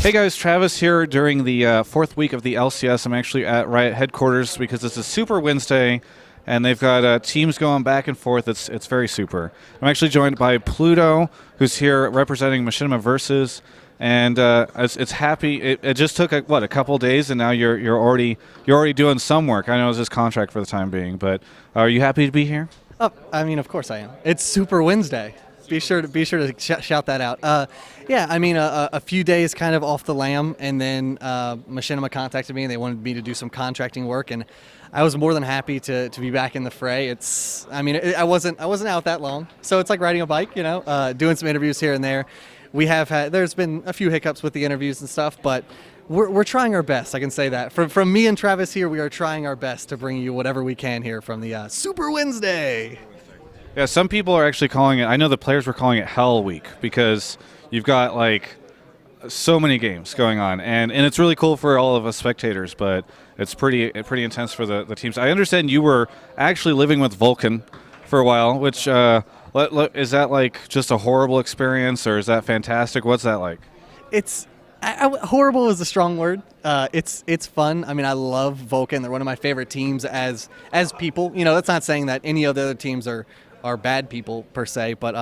Hey guys, Travis here during the fourth week of the LCS. I'm actually at Riot headquarters because it's a Super Wednesday, and they've got teams going back and forth. It's very super. I'm actually joined by Pluto, who's here representing Machinima Versus, and it's happy. It just took a couple days, and now you're already doing some work. I know it's just contract for the time being, but are you happy to be here? Oh, I mean, of course I am. It's Super Wednesday. Be sure to shout that out. Yeah, I mean, a few days kind of off the lam, and then Machinima contacted me, and they wanted me to do some contracting work, and I was more than happy to be back in the fray. I wasn't out that long, so it's like riding a bike, doing some interviews here and there. There's been a few hiccups with the interviews and stuff, but we're trying our best. I can say that. From me and Travis here, we are trying our best to bring you whatever we can here from the Super Wednesday. Yeah, some people are actually calling it, I know the players were calling it Hell Week because you've got like so many games going on, and it's really cool for all of us spectators, but it's pretty intense for the teams. I understand you were actually living with Vulcun for a while, which is that like just a horrible experience, or is that fantastic? What's that like? Horrible is a strong word. It's fun. I mean, I love Vulcun. They're one of my favorite teams as people. That's not saying that any of the other teams are bad people per se, but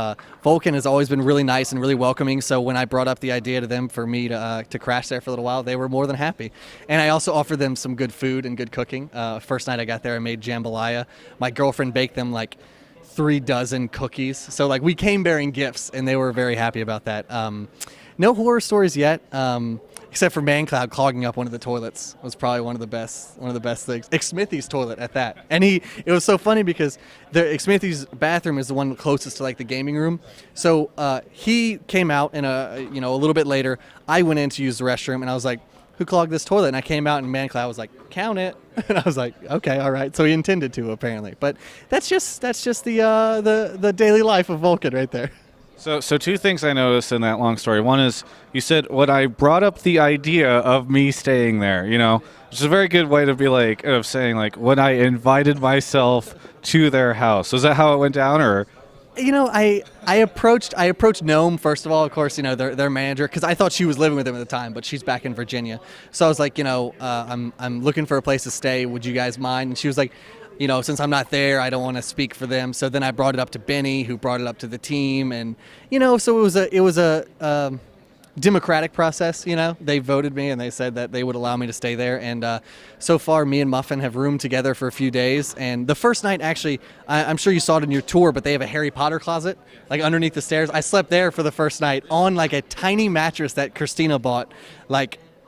Vulcun has always been really nice and really welcoming. So when I brought up the idea to them for me to crash there for a little while, they were more than happy. And I also offered them some good food and good cooking. First night I got there, I made jambalaya. My girlfriend baked them like 3 dozen cookies. So like we came bearing gifts, and they were very happy about that. No horror stories yet, except for ManCloud clogging up one of the toilets was probably one of the best things. Xsmithy's toilet at that. And it was so funny because the Xsmithy's bathroom is the one closest to like the gaming room. So he came out, and a little bit later, I went in to use the restroom, and I was like, "Who clogged this toilet?" And I came out, and ManCloud was like, "Count it." And I was like, "Okay, all right." So he intended to, apparently. But that's just the daily life of Vulcun right there. So 2 things I noticed in that long story. One is you said, when I brought up the idea of me staying there, which is a very good way to be like, of saying like, when I invited myself to their house. Was that how it went down, or? I approached Gnome first of all, of course, their manager, because I thought she was living with him at the time, but she's back in Virginia. So I was like, I'm looking for a place to stay. Would you guys mind? And she was like, since I'm not there, I don't want to speak for them. So then I brought it up to Benny, who brought it up to the team, and so it was a democratic process. They voted me, and they said that they would allow me to stay there. And so far, me and Muffin have roomed together for a few days. And the first night, actually, I'm sure you saw it in your tour, but they have a Harry Potter closet like underneath the stairs. I slept there for the first night on like a tiny mattress that Christina bought,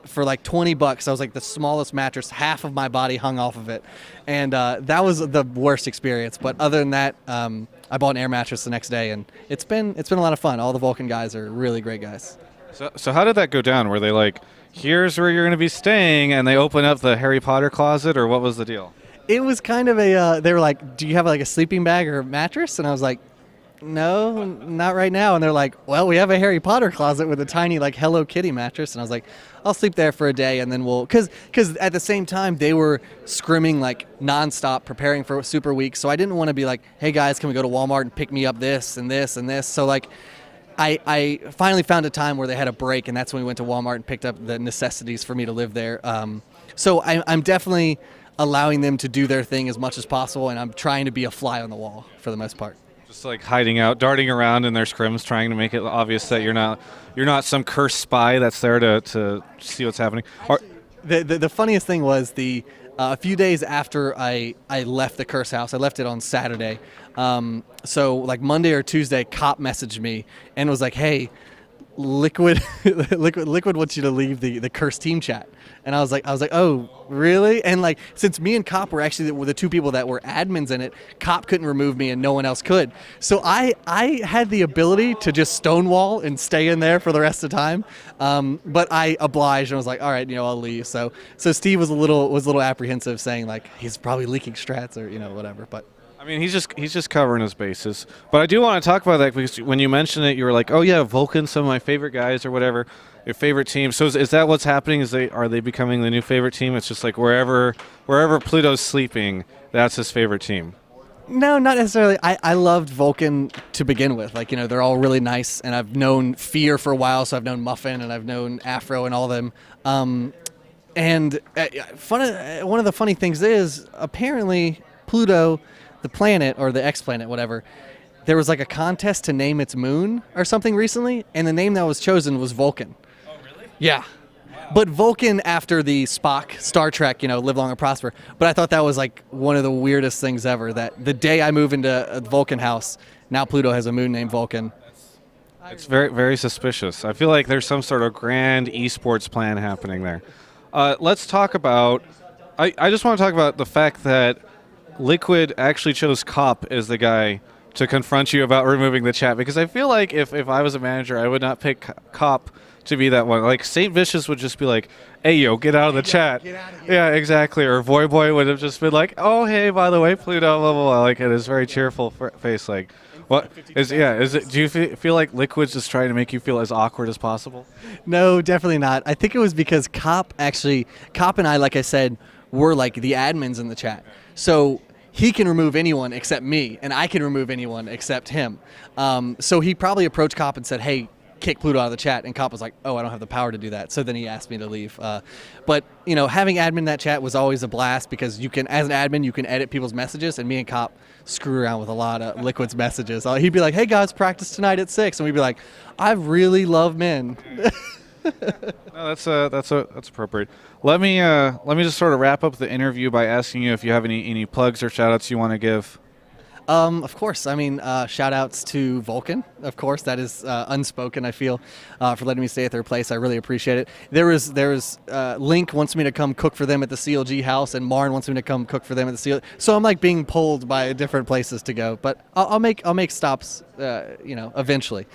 for like $20. I was like the smallest mattress, half of my body hung off of it, and that was the worst experience. But other than that, I bought an air mattress the next day, and it's been a lot of fun. All the Vulcun guys are really great guys. So how did that go down? Were they like, "Here's where you're going to be staying," and they open up the Harry Potter closet, or what was the deal? It was kind of they were like, "Do you have like a sleeping bag or a mattress?" And I was like, "No, not right now." And they're like, "Well, we have a Harry Potter closet with a tiny like Hello Kitty mattress." And I was like, "I'll sleep there for a day, and then we'll," because at the same time they were scrimming like nonstop, preparing for Super Week. So I didn't want to be like, "Hey guys, can we go to Walmart and pick me up this and this and this?" So like, I finally found a time where they had a break, and that's when we went to Walmart and picked up the necessities for me to live there. So I'm definitely allowing them to do their thing as much as possible, and I'm trying to be a fly on the wall for the most part. Just like hiding out, darting around in their scrims, trying to make it obvious that you're not some cursed spy that's there to see what's happening. The funniest thing was a few days after I left the curse house. I left it on Saturday. So like Monday or Tuesday, Cop messaged me and was like, "Hey, Liquid wants you to leave the curse team chat." And I was like, "Oh, really?" And like, since me and Cop were actually the 2 people that were admins in it, Cop couldn't remove me and no one else could. So I had the ability to just stonewall and stay in there for the rest of the time. But I obliged and was like, "All right, I'll leave." So Steve was a little apprehensive, saying like he's probably leaking strats or whatever. But I mean, he's just covering his bases. But I do want to talk about that because when you mentioned it, you were like, "Oh yeah, Vulcun, some of my favorite guys or whatever, your favorite team." So is that what's happening? Are they becoming the new favorite team? It's just like wherever Pluto's sleeping, that's his favorite team. No, not necessarily. I loved Vulcan to begin with. Like, they're all really nice, and I've known Fear for a while, so I've known Muffin, and I've known Afro and all of them. And one of the funny things is, apparently, Pluto, the planet, or the X-planet, whatever, there was like a contest to name its moon or something recently, and the name that was chosen was Vulcan. Oh, really? Yeah. But Vulcan after the Spock, Star Trek, live long and prosper. But I thought that was like one of the weirdest things ever, that the day I move into a Vulcun house, now Pluto has a moon named Vulcan. It's very, very suspicious. I feel like there's some sort of grand esports plan happening there. Let's talk about, I just want to talk about the fact that Liquid actually chose Cop as the guy to confront you about removing the chat, because I feel like if I was a manager, I would not pick Cop to be that one. Like, St. Vicious would just be like, hey, yo, get out of the chat. Get out of here. Yeah, exactly. Or Voyboy would have just been like, oh, hey, by the way, Pluto, blah, blah, blah. Like, it is very cheerful face. Like, what is, is it, do you feel like Liquid's just trying to make you feel as awkward as possible? No, definitely not. I think it was because Cop and I, like I said, were like the admins in the chat. So he can remove anyone except me, and I can remove anyone except him. So he probably approached Cop and said, hey, kick Pluto out of the chat, and Cop was like, oh, I don't have the power to do that. So then he asked me to leave. But having admin in that chat was always a blast, because you can, as an admin, you can edit people's messages, and me and Cop screw around with a lot of Liquid's messages. He'd be like, hey guys, practice tonight at 6, and we'd be like, I really love men. No, that's appropriate. Let me just sort of wrap up the interview by asking you if you have any plugs or shout outs you want to give. Of course. I mean, shout outs to Vulcan. Of course, that is unspoken, I feel, for letting me stay at their place. I really appreciate it. There was Link wants me to come cook for them at the CLG house, and Marn wants me to come cook for them at the CLG. So I'm like being pulled by different places to go, but I'll make stops, eventually.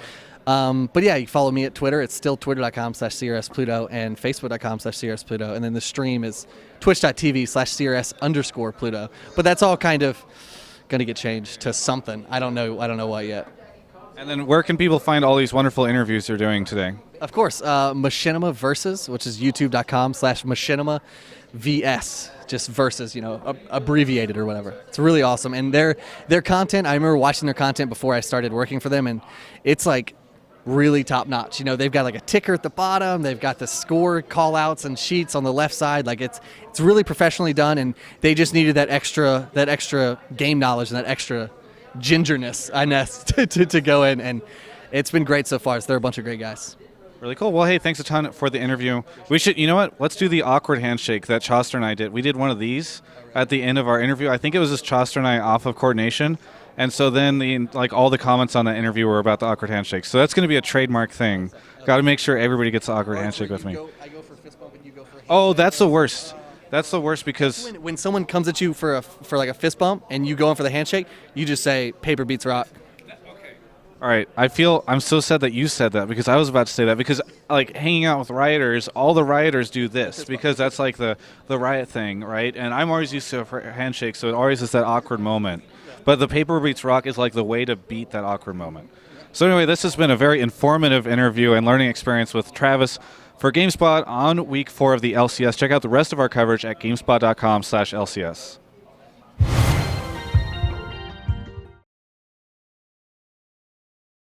But yeah, you follow me at Twitter. It's still twitter.com/CRSPluto and facebook.com/CRSPluto. And then the stream is twitch.tv/CRS_Pluto. But that's all kind of going to get changed to something. I don't know what yet. And then where can people find all these wonderful interviews you're doing today? Of course, Machinima Versus, which is youtube.com/Machinima VS, just versus, abbreviated or whatever. It's really awesome. And their content, I remember watching their content before I started working for them, and it's like really top notch. They've got like a ticker at the bottom, they've got the score call outs and sheets on the left side. Like it's really professionally done, and they just needed that extra game knowledge and that extra gingerness, I guess, to go in, and it's been great so far. So they're a bunch of great guys. Really cool. Well, hey, thanks a ton for the interview. We should, you know what? Let's do the awkward handshake that Choster and I did. We did one of these at the end of our interview. I think it was just Choster and I off of coordination. And so then all the comments on the interview were about the awkward handshake. So that's going to be a trademark thing. Got to make sure everybody gets the awkward handshake with me. I go for fist bump and you go for handshake. Oh, that's the worst. That's the worst, because when someone comes at you for like a fist bump and you go in for the handshake, you just say paper beats rock. All right, I'm so sad that you said that, because I was about to say that, because like hanging out with rioters, all the rioters do this because that's like the riot thing, right? And I'm always used to a handshake, so it always is that awkward moment. But the paper beats rock is like the way to beat that awkward moment. So anyway, this has been a very informative interview and learning experience with Travis for GameSpot on week 4 of the LCS. Check out the rest of our coverage at GameSpot.com/LCS.